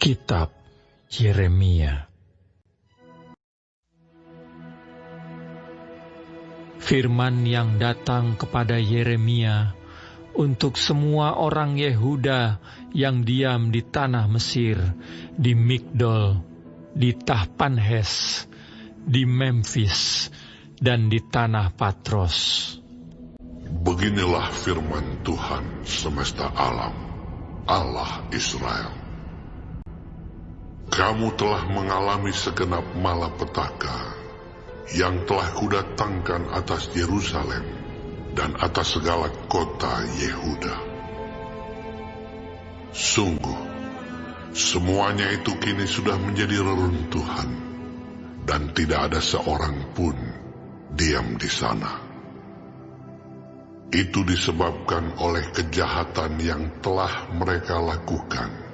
Kitab Yeremia. Firman yang datang kepada Yeremia untuk semua orang Yehuda yang diam di tanah Mesir, di Migdol, di Tahpanhes, di Memfis, dan di tanah Patros. Beginilah firman Tuhan semesta alam, Allah Israel. Kamu telah mengalami segenap malapetaka yang telah kudatangkan atas Yerusalem dan atas segala kota Yehuda. Sungguh, semuanya itu kini sudah menjadi reruntuhan, dan tidak ada seorang pun diam di sana. Itu disebabkan oleh kejahatan yang telah mereka lakukan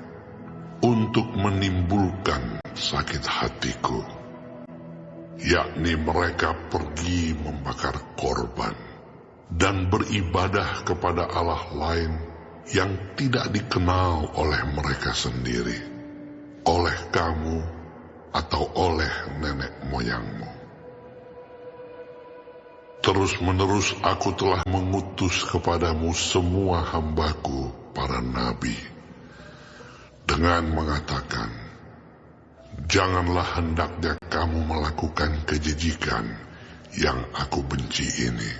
untuk menimbulkan sakit hatiku, yakni mereka pergi membakar korban dan beribadah kepada Allah lain yang tidak dikenal oleh mereka sendiri, oleh kamu atau oleh nenek moyangmu. Terus-menerus aku telah mengutus kepadamu semua hambaku, para nabi, dengan mengatakan, janganlah hendaknya kamu melakukan kejijikan yang aku benci ini.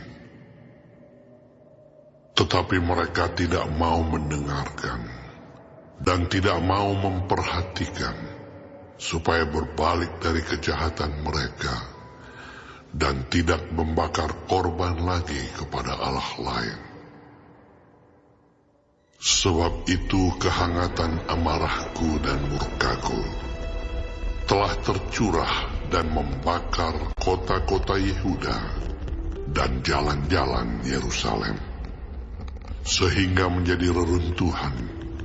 Tetapi mereka tidak mau mendengarkan dan tidak mau memperhatikan supaya berbalik dari kejahatan mereka dan tidak membakar korban lagi kepada Allah lain. Sebab itu kehangatan amarahku dan murkaku telah tercurah dan membakar kota-kota Yehuda dan jalan-jalan Yerusalem, sehingga menjadi reruntuhan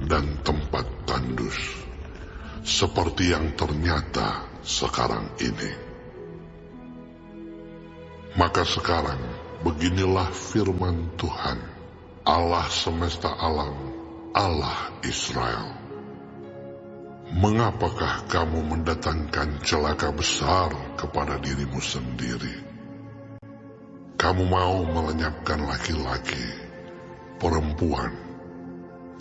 dan tempat tandus, seperti yang ternyata sekarang ini. Maka sekarang beginilah firman Tuhan, Allah semesta alam, Allah Israel. Mengapakah kamu mendatangkan celaka besar kepada dirimu sendiri? Kamu mau melenyapkan laki-laki, perempuan,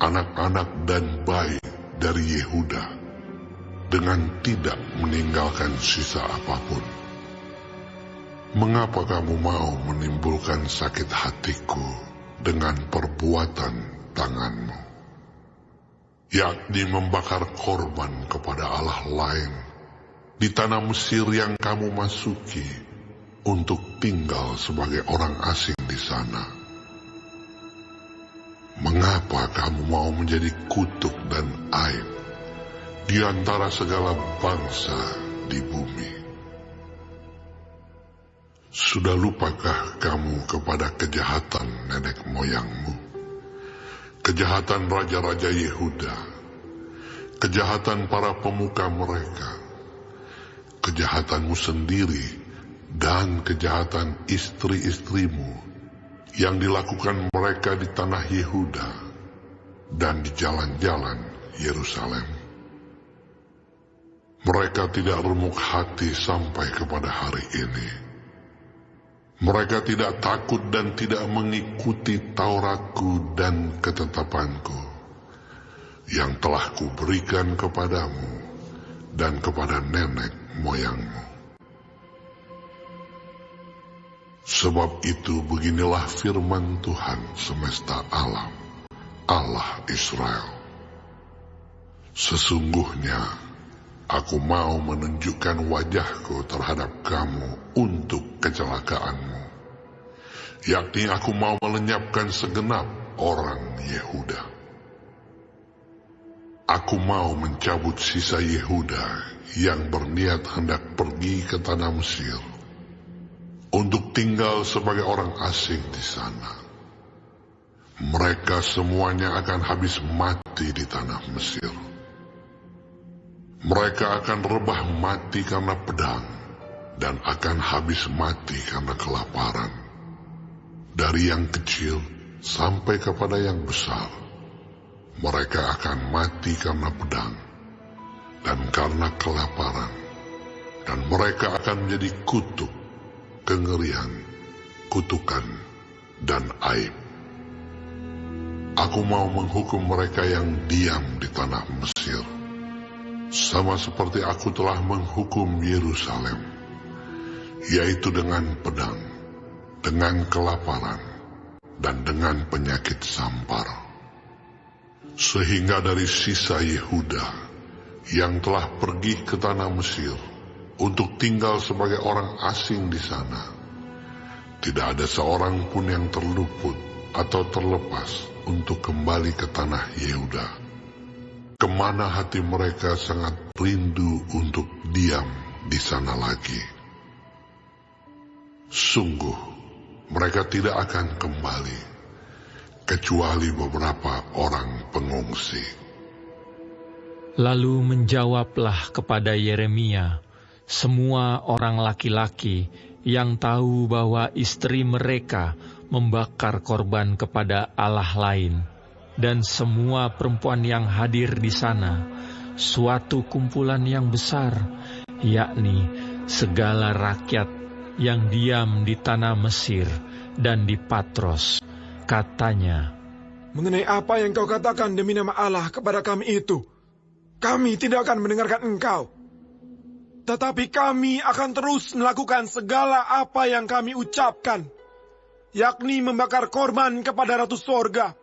anak-anak dan bayi dari Yehuda dengan tidak meninggalkan sisa apapun. Mengapa kamu mau menimbulkan sakit hatiku dengan perbuatan tanganmu, yakni membakar korban kepada Allah lain di tanah Mesir yang kamu masuki untuk tinggal sebagai orang asing di sana? Mengapa kamu mau menjadi kutuk dan aib di antara segala bangsa di bumi? Sudah lupakah kamu kepada kejahatan nenek moyangmu, kejahatan raja-raja Yehuda, kejahatan para pemuka mereka, kejahatanmu sendiri, dan kejahatan istri-istrimu yang dilakukan mereka di tanah Yehuda dan di jalan-jalan Yerusalem? Mereka tidak remuk hati sampai kepada hari ini. Mereka tidak takut dan tidak mengikuti Tauratku dan ketetapanku yang telah kuberikan kepadamu dan kepada nenek moyangmu. Sebab itu beginilah firman Tuhan semesta alam, Allah Israel. Sesungguhnya aku mau menunjukkan wajahku terhadap kamu untuk kecelakaanmu, yakni aku mau melenyapkan segenap orang Yehuda. Aku mau mencabut sisa Yehuda yang berniat hendak pergi ke tanah Mesir untuk tinggal sebagai orang asing di sana. Mereka semuanya akan habis mati di tanah Mesir. Mereka akan rebah mati karena pedang dan akan habis mati karena kelaparan. Dari yang kecil sampai kepada yang besar, mereka akan mati karena pedang, dan karena kelaparan, dan mereka akan menjadi kutuk, kengerian, kutukan, dan aib. Aku mau menghukum mereka yang diam di tanah Mesir, sama seperti aku telah menghukum Yerusalem, yaitu dengan pedang, dengan kelaparan, dan dengan penyakit sampar. Sehingga dari sisa Yehuda yang telah pergi ke tanah Mesir untuk tinggal sebagai orang asing di sana, tidak ada seorang pun yang terluput atau terlepas untuk kembali ke tanah Yehuda, kemana hati mereka sangat rindu untuk diam di sana lagi. Sungguh, mereka tidak akan kembali, kecuali beberapa orang pengungsi. Lalu menjawablah kepada Yeremia semua orang laki-laki yang tahu bahwa istri mereka membakar korban kepada Allah lain, dan semua perempuan yang hadir di sana, suatu kumpulan yang besar, yakni segala rakyat yang diam di tanah Mesir dan di Patros. Katanya, "Mengenai apa yang kau katakan demi nama Allah kepada kami itu, kami tidak akan mendengarkan engkau. Tetapi kami akan terus melakukan segala apa yang kami ucapkan, yakni membakar korban kepada Ratu Sorga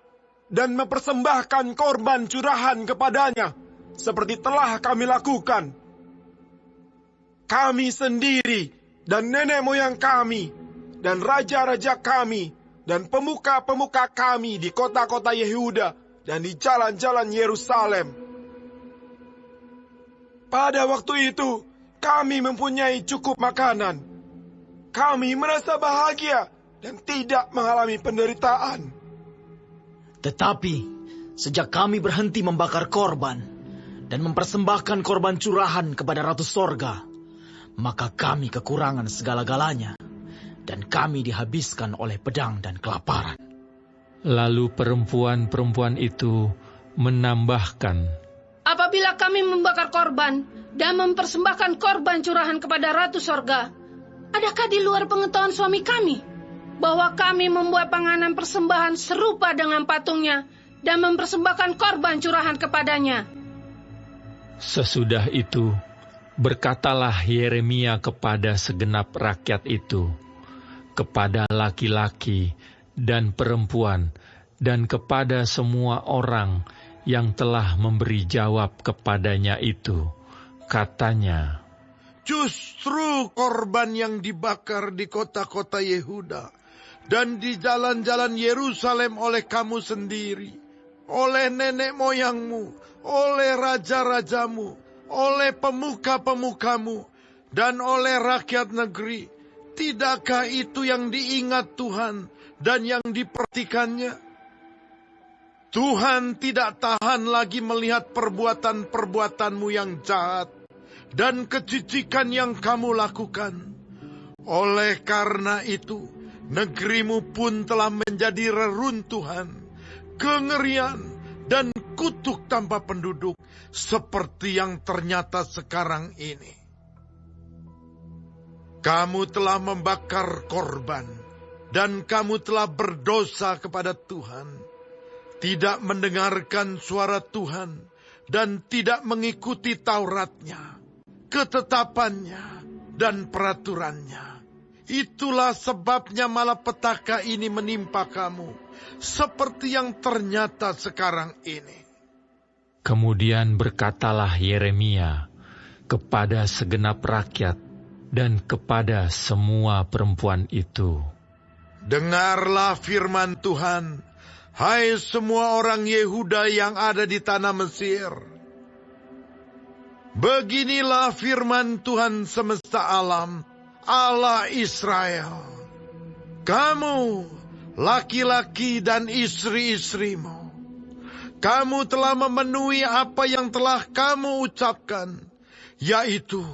dan mempersembahkan korban curahan kepadanya, seperti telah kami lakukan. Kami sendiri dan nenek moyang kami dan raja-raja kami dan pemuka-pemuka kami di kota-kota Yehuda dan di jalan-jalan Yerusalem. Pada waktu itu, kami mempunyai cukup makanan. Kami merasa bahagia dan tidak mengalami penderitaan. Tetapi, sejak kami berhenti membakar korban dan mempersembahkan korban curahan kepada Ratu Sorga, maka kami kekurangan segala-galanya, dan kami dihabiskan oleh pedang dan kelaparan." lalu perempuan-perempuan itu menambahkan, Apabila kami membakar korban dan mempersembahkan korban curahan kepada Ratu Sorga, adakah di luar pengetahuan suami kami bahwa kami membuat panganan persembahan serupa dengan patungnya dan mempersembahkan korban curahan kepadanya? Sesudah itu, berkatalah Yeremia kepada segenap rakyat itu, kepada laki-laki dan perempuan, dan kepada semua orang yang telah memberi jawab kepadanya itu. Katanya, "Justru korban yang dibakar di kota-kota Yehuda dan di jalan-jalan Yerusalem oleh kamu sendiri, oleh nenek moyangmu, oleh raja-rajamu, oleh pemuka-pemukamu, dan oleh rakyat negeri, tidakkah itu yang diingat Tuhan dan yang diperhatikannya? Tuhan tidak tahan lagi melihat perbuatan-perbuatanmu yang jahat dan kejijikan yang kamu lakukan. Oleh karena itu, negerimu pun telah menjadi reruntuhan, kengerian, dan kutuk tanpa penduduk, seperti yang ternyata sekarang ini. Kamu telah membakar korban, dan kamu telah berdosa kepada Tuhan, tidak mendengarkan suara Tuhan, dan tidak mengikuti Tauratnya, ketetapannya, dan peraturannya. Itulah sebabnya malapetaka ini menimpa kamu, seperti yang ternyata sekarang ini." kemudian berkatalah Yeremia kepada segenap rakyat dan kepada semua perempuan itu, "Dengarlah firman Tuhan, hai semua orang Yehuda yang ada di tanah Mesir. Beginilah firman Tuhan semesta alam, Allah Israel. Kamu, laki-laki dan istri-istrimu, kamu telah memenuhi apa yang telah kamu ucapkan, yaitu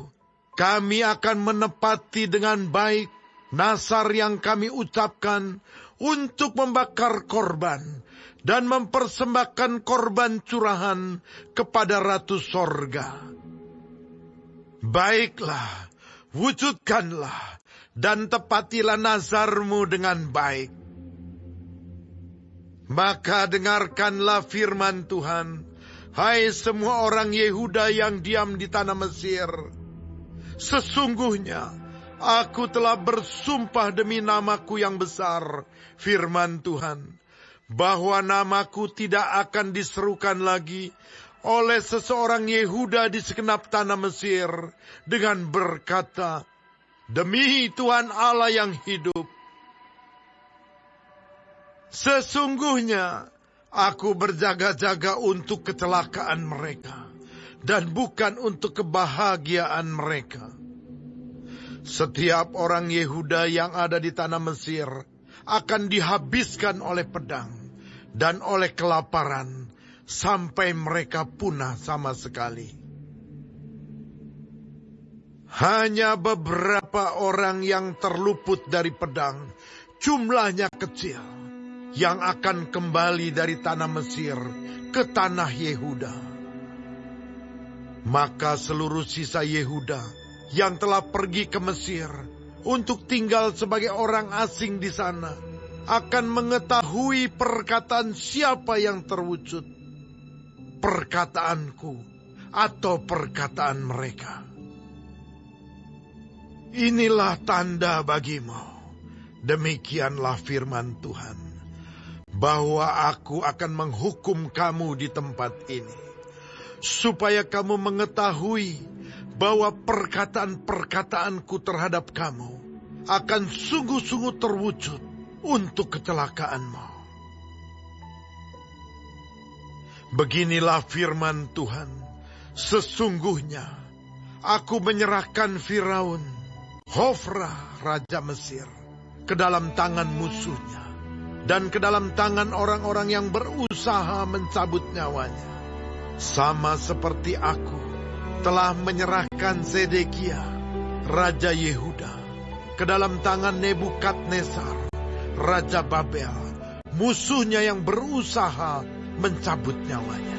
kami akan menepati dengan baik nasar yang kami ucapkan untuk membakar korban dan mempersembahkan korban curahan kepada Ratu Sorga. Baiklah, wujudkanlah dan tepatilah nazarmu dengan baik. Maka dengarkanlah firman Tuhan, hai semua orang Yehuda yang diam di tanah Mesir. Sesungguhnya aku telah bersumpah demi namaku yang besar, firman Tuhan, bahwa namaku tidak akan diserukan lagi oleh seseorang Yehuda di segenap tanah Mesir dengan berkata, demi Tuhan Allah yang hidup. Sesungguhnya aku berjaga-jaga untuk kecelakaan mereka dan bukan untuk kebahagiaan mereka. Setiap orang Yehuda yang ada di tanah Mesir akan dihabiskan oleh pedang dan oleh kelaparan sampai mereka punah sama sekali. Hanya beberapa orang yang terluput dari pedang, jumlahnya kecil, yang akan kembali dari tanah Mesir ke tanah Yehuda. Maka seluruh sisa Yehuda yang telah pergi ke Mesir untuk tinggal sebagai orang asing di sana akan mengetahui perkataan siapa yang terwujud, perkataanku atau perkataan mereka. Inilah tanda bagimu, demikianlah firman Tuhan, bahwa aku akan menghukum kamu di tempat ini, supaya kamu mengetahui bahwa perkataan-perkataanku terhadap kamu akan sungguh-sungguh terwujud untuk kecelakaanmu. Beginilah firman Tuhan, sesungguhnya aku menyerahkan Firaun, Hofra, Raja Mesir, ke dalam tangan musuhnya, dan ke dalam tangan orang-orang yang berusaha mencabut nyawanya. Sama seperti aku telah menyerahkan Zedekia, Raja Yehuda, ke dalam tangan Nebukadnezar, Raja Babel, musuhnya yang berusaha mencabut nyawanya.